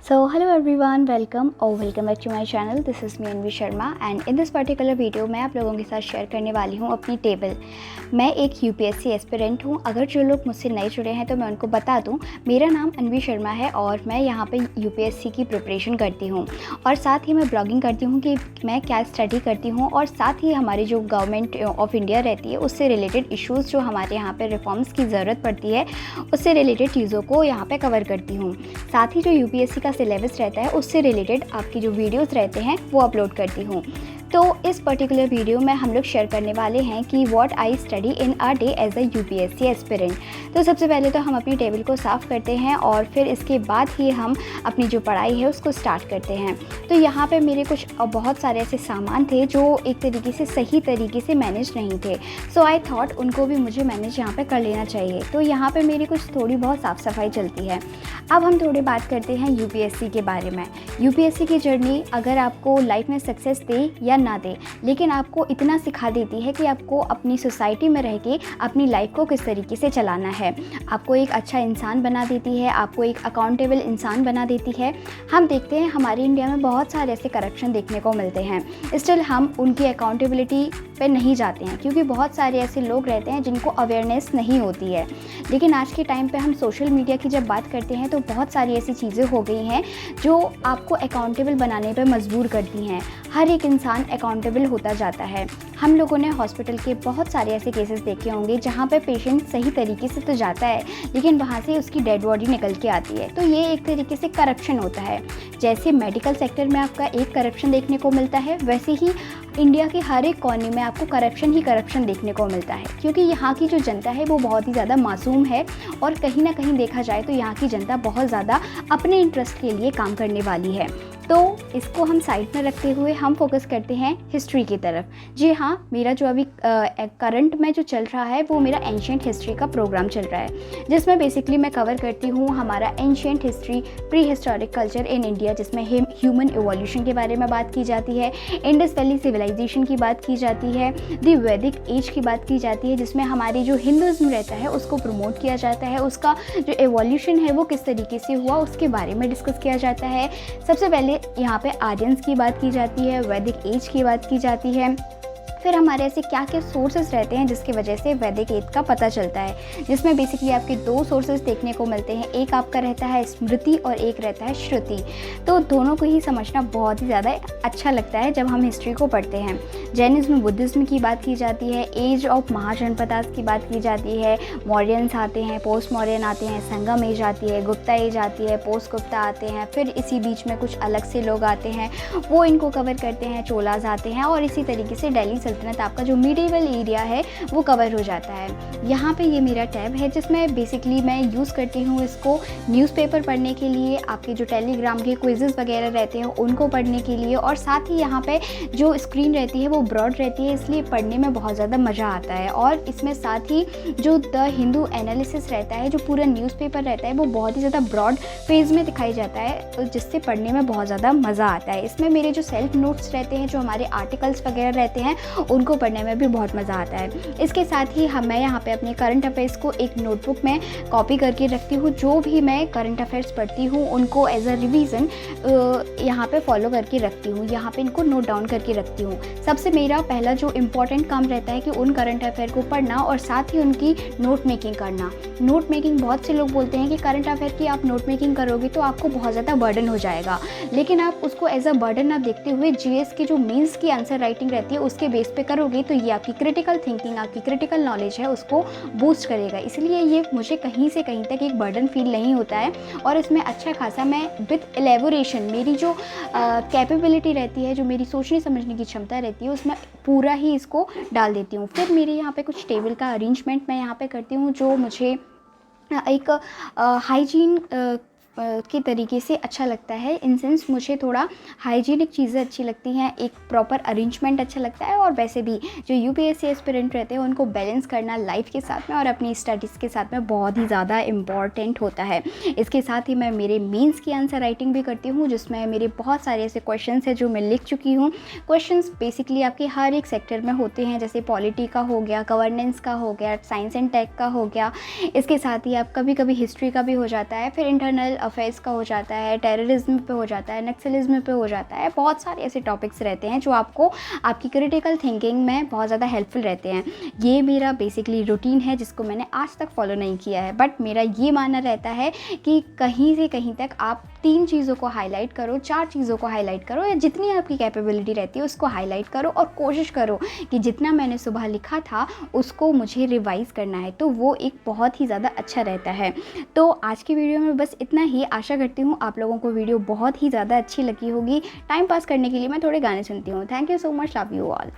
So hello everyone, welcome back to my channel. This is me Anvi Sharma and in this particular video मैं आप लोगों के साथ share करने वाली हूँ अपनी टेबल। मैं एक यूपीएससी एस्पिरेंट हूँ। अगर जो लोग मुझसे नए जुड़े हैं तो मैं उनको बता दूँ, मेरा नाम अनवी शर्मा है और मैं यहाँ पे यूपीएससी की प्रिपरेशन करती हूँ और साथ ही मैं ब्लॉगिंग करती हूँ कि मैं क्या स्टडी करती हूँ और साथ ही हमारी जो गवर्नमेंट ऑफ इंडिया रहती है उससे रिलेटेड इश्यूज़ जो हमारे यहाँ पर रिफॉर्म्स की ज़रूरत पड़ती है उससे रिलेटेड चीज़ों को यहाँ पर कवर करती हूँ। साथ ही जो यूपीएससी का सिलेबस रहता है उससे रिलेटेड आपकी जो वीडियोस रहते हैं वो अपलोड करती हूँ। तो इस पर्टिकुलर वीडियो में हम लोग शेयर करने वाले हैं कि what I study in a day as a UPSC aspirant. तो सबसे पहले तो हम अपनी टेबल को साफ़ करते हैं और फिर इसके बाद ही हम अपनी जो पढ़ाई है उसको स्टार्ट करते हैं। तो यहाँ पे मेरे कुछ बहुत सारे ऐसे सामान थे जो एक तरीके से सही तरीके से मैनेज नहीं थे, सो आई थॉट उनको भी मुझे मैनेज यहाँ पे कर लेना चाहिए। तो यहाँ पे मेरी कुछ थोड़ी बहुत साफ़ सफाई चलती है। अब हम थोड़ी बात करते हैं यूपीएससी के बारे में। यूपीएससी की जर्नी अगर आपको लाइफ में सक्सेस दे या ना दे, लेकिन आपको इतना सिखा देती है कि आपको अपनी सोसाइटी में रह के अपनी लाइफ को किस तरीके से चलाना है। आपको एक अच्छा इंसान बना देती है, आपको एक अकाउंटेबल इंसान बना देती है। हम देखते हैं हमारे इंडिया में बहुत सारे ऐसे करप्शन देखने को मिलते हैं, स्टिल हम उनकी अकाउंटेबिलिटी पे नहीं जाते हैं क्योंकि बहुत सारे ऐसे लोग रहते हैं जिनको अवेयरनेस नहीं होती है। लेकिन आज के टाइम पे हम सोशल मीडिया की जब बात करते हैं तो बहुत सारी ऐसी चीज़ें हो गई हैं जो आपको अकाउंटेबल बनाने पे मजबूर करती हैं। हर एक इंसान अकाउंटेबल होता जाता है। हम लोगों ने हॉस्पिटल के बहुत सारे ऐसे केसेस देखे होंगे जहाँ पे पेशेंट सही तरीके से तो जाता है लेकिन वहाँ से उसकी डेड बॉडी निकल के आती है। तो ये एक तरीके से करप्शन होता है। जैसे मेडिकल सेक्टर में आपका एक करप्शन देखने को मिलता है, वैसे ही इंडिया के हर एक कोने में आपको करप्शन ही करप्शन देखने को मिलता है क्योंकि यहाँ की जो जनता है वो बहुत ही ज़्यादा मासूम है और कहीं ना कहीं देखा जाए तो यहाँ की जनता बहुत ज़्यादा अपने इंटरेस्ट के लिए काम करने वाली है। तो इसको हम साइड में रखते हुए हम फोकस करते हैं हिस्ट्री की तरफ। जी हाँ, मेरा जो अभी करंट में जो चल रहा है वो मेरा एंशिएंट हिस्ट्री का प्रोग्राम चल रहा है, जिसमें बेसिकली मैं कवर करती हूँ हमारा ancient history, pre historic culture in India, जिसमें ह्यूमन इवोल्यूशन के बारे में बात की जाती है, इंडस वैली सिविलाइजेशन की बात की जाती है, द वैदिक एज की बात की जाती है जिसमें हमारी जो हिंदुज़्म रहता है उसको प्रमोट किया जाता है, उसका जो एवोल्यूशन है वो किस तरीके से हुआ उसके बारे में डिस्कस किया जाता है। सबसे पहले यहाँ पे आर्यंस की बात की जाती है, वैदिक एज की बात की जाती है, फिर हमारे ऐसे क्या क्या सोर्सेज रहते हैं जिसकी वजह से वैदिक एज का पता चलता है, जिसमें बेसिकली आपके दो सोर्सेज देखने को मिलते हैं। एक आपका रहता है स्मृति और एक रहता है श्रुति। तो दोनों को ही समझना बहुत ही ज़्यादा अच्छा लगता है जब हम हिस्ट्री को पढ़ते हैं। जैनिज्म बुद्धिज़्म की बात की जाती है, एज ऑफ महाजनपदास की बात की जाती है, मौर्यंस आते हैं, पोस्ट मौर्यन आते हैं, संगम एज आती है, गुप्ता एज आती है, पोस्ट गुप्ता आते हैं, फिर इसी बीच में कुछ अलग से लोग आते हैं वो इनको कवर करते हैं, चोलाज आते हैं और इसी तरीके से दिल्ली सल्तनत आपका जो मिडिवल एरिया है वो कवर हो जाता है। यहाँ पे ये मेरा टैब है जिसमें बेसिकली मैं यूज़ करती हूँ इसको न्यूज़पेपर पढ़ने के लिए, आपके जो टेलीग्राम के क्विज़ेस वगैरह रहते हैं उनको पढ़ने के लिए, और साथ ही यहाँ पे जो स्क्रीन रहती है वो ब्रॉड रहती है इसलिए पढ़ने में बहुत ज़्यादा मज़ा आता है। और इसमें साथ ही जो द हिंदू एनालिसिस रहता है, जो पूरा न्यूज़पेपर रहता है वो बहुत ही ज़्यादा ब्रॉड पेज में दिखाई जाता है जिससे पढ़ने में बहुत ज़्यादा मज़ा आता है। इसमें मेरे जो सेल्फ नोट्स रहते हैं, जो हमारे आर्टिकल्स वगैरह रहते हैं उनको पढ़ने में भी बहुत मज़ा आता है। इसके साथ ही मैं यहाँ पे अपने करंट अफेयर्स को एक नोटबुक में कॉपी करके रखती हूँ। जो भी मैं करंट अफेयर्स पढ़ती हूँ उनको एज अ रिवीजन यहाँ पे फॉलो करके रखती हूँ, यहाँ पे इनको नोट डाउन करके रखती हूँ। सबसे मेरा पहला जो इम्पोर्टेंट काम रहता है कि उन करंट अफेयर को पढ़ना और साथ ही उनकी नोट मेकिंग करना। नोट मेकिंग, बहुत से लोग बोलते हैं कि करंट अफेयर की आप नोट मेकिंग करोगे तो आपको बहुत ज़्यादा बर्डन हो जाएगा, लेकिन आप उसको एज अ बर्डन ना देखते हुए जीएस की जो मेंस की आंसर राइटिंग रहती है उसके बेस पे करोगे तो ये आपकी क्रिटिकल थिंकिंग, आपकी क्रिटिकल नॉलेज है उसको बूस्ट करेगा। इसलिए ये मुझे कहीं से कहीं तक एक बर्डन फील नहीं होता है और इसमें अच्छा खासा मैं विथ एलेबोरेशन मेरी जो कैपेबिलिटी रहती है, जो मेरी सोचने समझने की क्षमता रहती है उसमें पूरा ही इसको डाल देती हूँ। फिर मेरे यहाँ पे कुछ टेबल का अरेंजमेंट मैं यहाँ पे करती हूँ जो मुझे एक हाइजीन के तरीके से अच्छा लगता है। इन सेंस मुझे थोड़ा हाइजीनिक चीज़ें अच्छी लगती हैं, एक प्रॉपर अरेंजमेंट अच्छा लगता है और वैसे भी जो यूपीएससी एस्पिरेंट रहते हैं उनको बैलेंस करना लाइफ के साथ में और अपनी स्टडीज़ के साथ में बहुत ही ज़्यादा इम्पॉर्टेंट होता है। इसके साथ ही मैं मेरे मेंस की आंसर राइटिंग भी करती हूँ जिसमें मेरे बहुत सारे ऐसे क्वेश्चंस हैं जो मैं लिख चुकी हूँ। क्वेश्चंस बेसिकली आपके हर एक सेक्टर में होते हैं, जैसे पॉलिटी का हो गया, गवर्नेंस का हो गया, साइंस एंड टेक का हो गया। इसके साथ ही आप कभी कभी हिस्ट्री का भी हो जाता है। फिर इंटरनल अफेयर्स का हो जाता है, टेररिज्म पे हो जाता है, नक्सलिज्म पे हो जाता है। बहुत सारे ऐसे टॉपिक्स रहते हैं जो आपको आपकी क्रिटिकल थिंकिंग में बहुत ज़्यादा हेल्पफुल रहते हैं। ये मेरा बेसिकली रूटीन है जिसको मैंने आज तक फॉलो नहीं किया है, बट मेरा ये मानना रहता है कि कहीं से कहीं तक आप 3 चीज़ों को हाईलाइट करो, 4 चीज़ों को हाईलाइट करो, या जितनी आपकी कैपेबिलिटी रहती है उसको हाईलाइट करो और कोशिश करो कि जितना मैंने सुबह लिखा था उसको मुझे रिवाइज़ करना है, तो वो एक बहुत ही ज़्यादा अच्छा रहता है। तो आज की वीडियो में बस इतना ही। आशा करती हूँ आप लोगों को वीडियो बहुत ही ज़्यादा अच्छी लगी होगी। टाइम पास करने के लिए मैं थोड़े गाने सुनती हूँ। Thank you so much, love you all.